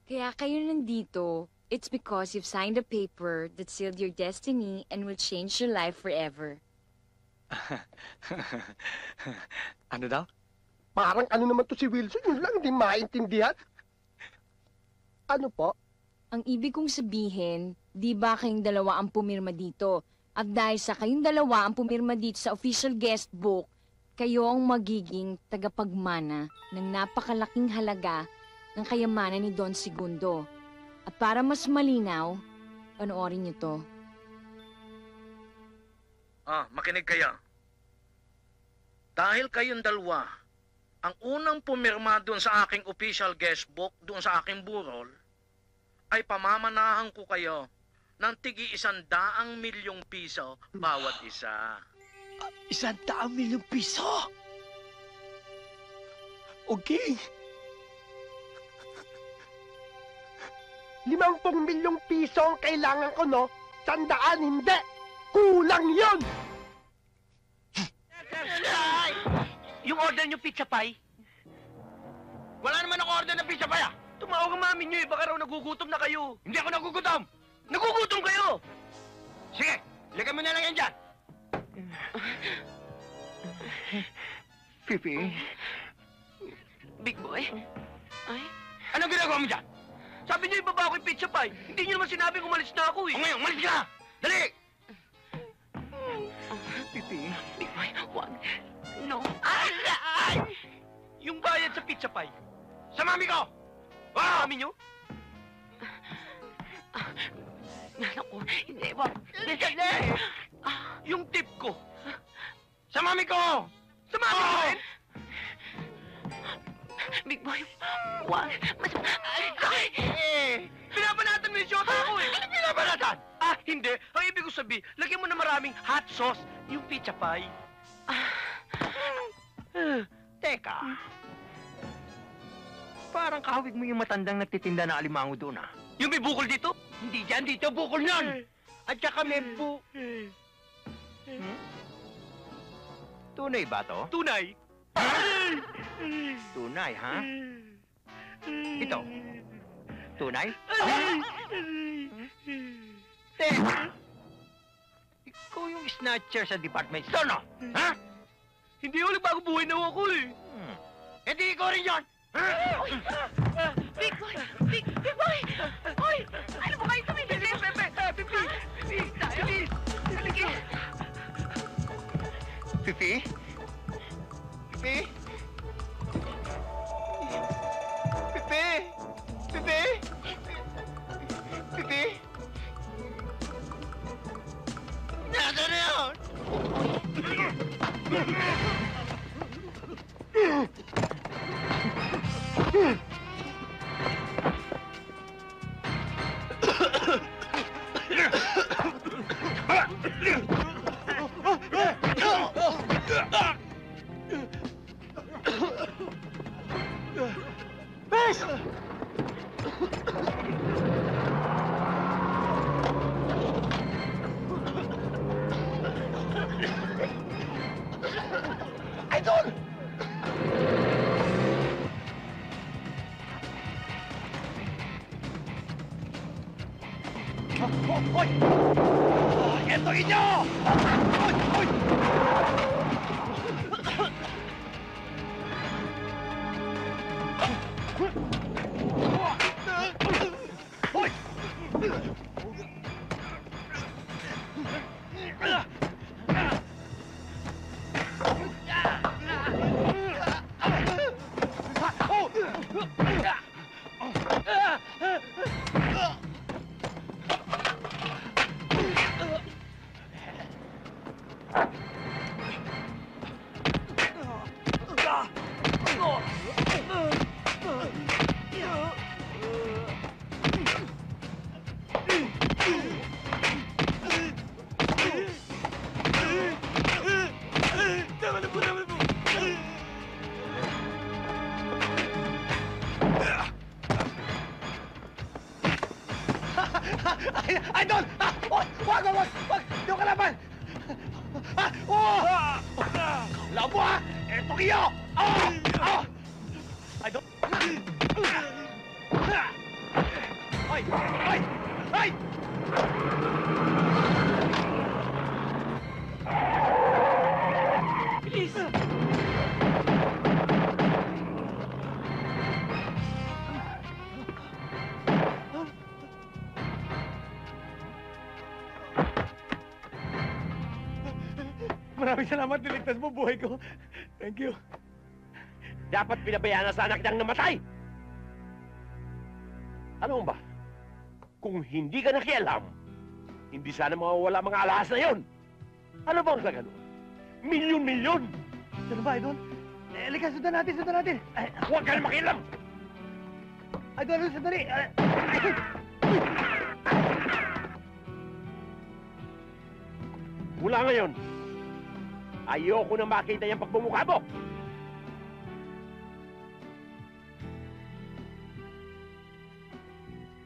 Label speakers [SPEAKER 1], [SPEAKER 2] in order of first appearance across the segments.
[SPEAKER 1] Kaya kayo nandito, it's because you've signed a paper that sealed your destiny and will change your life forever.
[SPEAKER 2] Ano daw?
[SPEAKER 3] Parang ano naman to si Wilson, yun lang hindi maintindihan. Ano po?
[SPEAKER 1] Ang ibig kong sabihin, di ba kayong dalawa ang pumirma dito? At dahil sa kayong dalawa ang pumirma dito sa official guest book, kayo ang magiging tagapagmana ng napakalaking halaga ng kayamanan ni Don Segundo. At para mas malinaw, panoorin niyo to.
[SPEAKER 4] Makinig kayo. Dahil kayong dalawa, ang unang pumirma doon sa aking official guest book, doon sa aking burol, ay pamamanahan ko kayo ng tig-100 milyong piso bawat isa.
[SPEAKER 2] 100 milyong piso? Okay.
[SPEAKER 3] 50 milyong piso ang kailangan ko, no? 100 hindi! Kulang yun!
[SPEAKER 5] Yung order nyo pizza pie?
[SPEAKER 4] Wala naman ako order ng pizza pie, ah!
[SPEAKER 5] Tumawag ang mami nyo eh, baka raw nagugutom na kayo.
[SPEAKER 4] Hindi ako nagugutom!
[SPEAKER 5] Nagugutom kayo!
[SPEAKER 4] Sige, lagay mo na lang yan dyan!
[SPEAKER 5] Pipi. Big boy? Ay?
[SPEAKER 4] Anong ginagawa mo dyan?
[SPEAKER 5] Sabi nyo ibaba ko yung pizza pie. Hindi nyo naman sinabing umalis na ako eh.
[SPEAKER 4] O ngayon, malis ka! Dali!
[SPEAKER 5] Pipi. Big boy, wag. No. Ay! Yung bayad sa pizza pie.
[SPEAKER 4] Sa mami ko!
[SPEAKER 5] Mami nyo?
[SPEAKER 6] Naku, hindi, wag.
[SPEAKER 4] Dali!
[SPEAKER 5] Yung tip ko.
[SPEAKER 4] Sa mami ko!
[SPEAKER 5] Sa mami ko rin?
[SPEAKER 6] Big boy, wag.
[SPEAKER 5] Pinapanatan mo yung shota ko eh.
[SPEAKER 4] Ano pinabalatan?
[SPEAKER 5] Hindi. Ang ibig ko sabihin, lagyan mo na maraming hot sauce yung pizza pie.
[SPEAKER 4] Teka. Parang kahawig mo yung matandang nagtitinda ng alimango doon, ah.
[SPEAKER 5] Yung may bukol dito?
[SPEAKER 4] Hindi dyan, dito bukol nun! At saka may Tunay ba to?
[SPEAKER 5] Tunay.
[SPEAKER 4] Tunay, ha? Ito. Tunay? Teka. Ikaw yung snatcher sa department store, no? Ha?
[SPEAKER 5] Hindi ako nagbago buhay na ako eh.
[SPEAKER 4] E di ikaw rin yun!
[SPEAKER 6] Big boy! Big boy! Hoy! Ano ba kayo tumitigil?
[SPEAKER 4] Pipi? Pipi? Pipi? Pipi? Pipi? Nasaan na yun?
[SPEAKER 3] Idol!
[SPEAKER 2] Hoy! Eto inyo! Hoy! Hoy! Hoy! Idol! Wag! Wag! Wag! Wag! Yung kalaban! Labo ha! Eto kayo! Idol! Hoy! Hoy! Hoy!
[SPEAKER 5] Bilis!
[SPEAKER 2] Maraming salamat, niligtas mo buhay ko. Thank you.
[SPEAKER 3] Dapat pinabayaan na sana kitang namatay! Ano ba? Kung hindi ka nakialam, hindi sana mawawala mga alahas na yon. Ano bang sa ganun? Milyon-milyon!
[SPEAKER 2] Ano ba, Idol? Halika, sundan natin, sundan natin.
[SPEAKER 3] Huwag ka na makialam!
[SPEAKER 2] Idol, sandali.
[SPEAKER 3] Mula ngayon, ayoko na makita yung pagmumukha mo!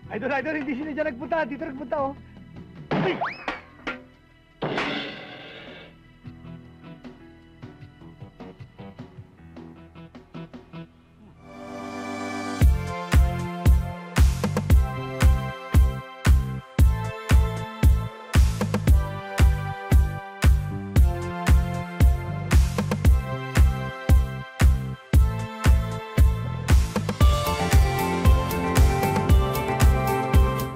[SPEAKER 2] Idol, hindi sila dyan nagpunta. Dito nagpunta, oh.
[SPEAKER 3] Ay!